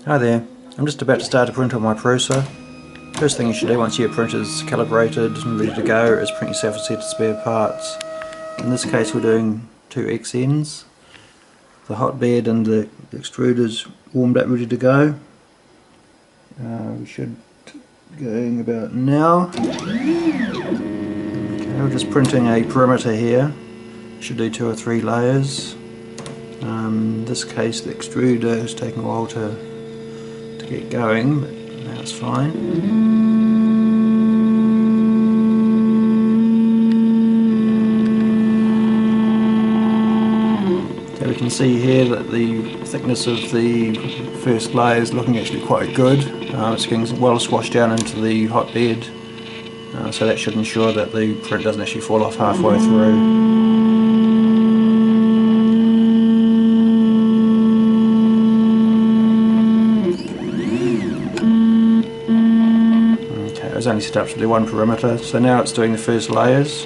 Hi there, I'm just about to start a print on my Prusa. First thing you should do once your printer's calibrated and ready to go is print yourself a set of spare parts. In this case we're doing two XNs. The hotbed and the extruder's warmed up, ready to go. We should be going about now. Okay, we're just printing a perimeter here. Should do 2 or 3 layers. In this case the extruder is taking a while to get going, but now it's fine. So we can see here that the thickness of the first layer is looking actually quite good. It's getting well squashed down into the hotbed, so that should ensure that the print doesn't actually fall off halfway through. It was only set up to do one perimeter, so now it's doing the first layers.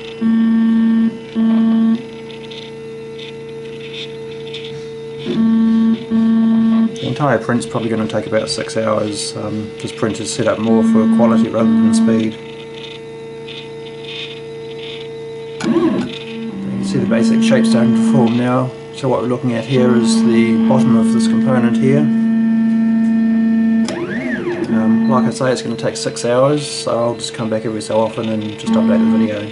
The entire print's probably going to take about 6 hours. This print is set up more for quality rather than speed. You can see the basic shape starting to form now. So what we're looking at here is the bottom of this component here. Like I say, it's going to take 6 hours, so I'll just come back every so often and just update the video.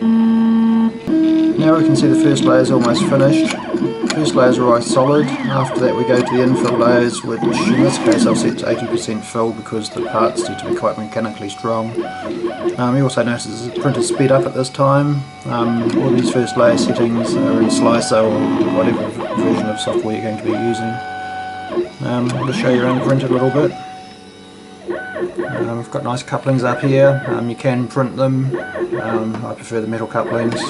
Now we can see the first layer is almost finished. The first layer is right solid. After that we go to the infill layers, which in this case I've set to 80% fill because the parts need to be quite mechanically strong. You also notice the print is sped up at this time. All these first layer settings are in Slicer or whatever version of software you're going to be using. I'll just show you around the print a little bit. We've got nice couplings up here. You can print them. I prefer the metal couplings.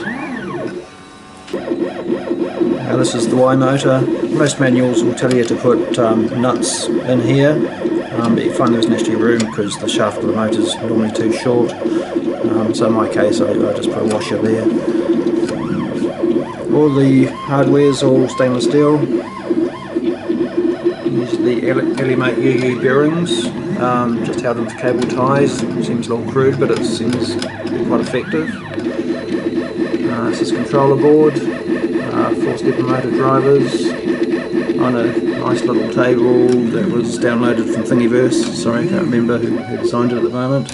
Now this is the Y motor. Most manuals will tell you to put nuts in here, but you find there isn't actually room because the shaft of the motor is normally too short. So in my case I just put a washer there. All the hardware is all stainless steel. These are the Elimate UU bearings. Just held them for cable ties. It seems a little crude, but it seems quite effective. This is controller board, 4-stepper motor drivers on a nice little table that was downloaded from Thingiverse. Sorry, I can't remember who designed it at the moment.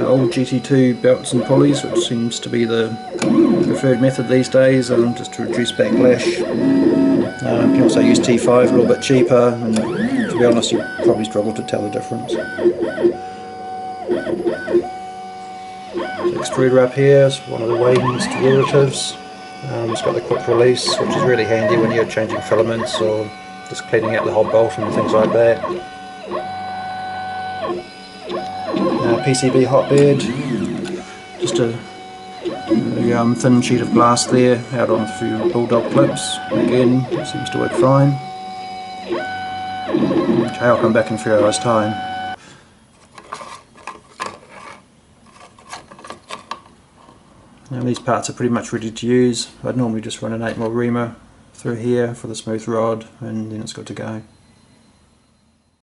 Old GT2 belts and pulleys, which seems to be the preferred method these days, just to reduce backlash. You can also use T5, a little bit cheaper, and to be honest you probably struggle to tell the difference. The extruder up here is one of the Wayne's derivatives. It's got the quick release, which is really handy when you're changing filaments or just cleaning out the hot bolt and things like that. PCB hotbed, just a thin sheet of glass there, out on a few bulldog clips. Again, it seems to work fine. Okay, I'll come back in a few hours' time. Now these parts are pretty much ready to use. I'd normally just run an 8mm reamer through here for the smooth rod and then it's good to go.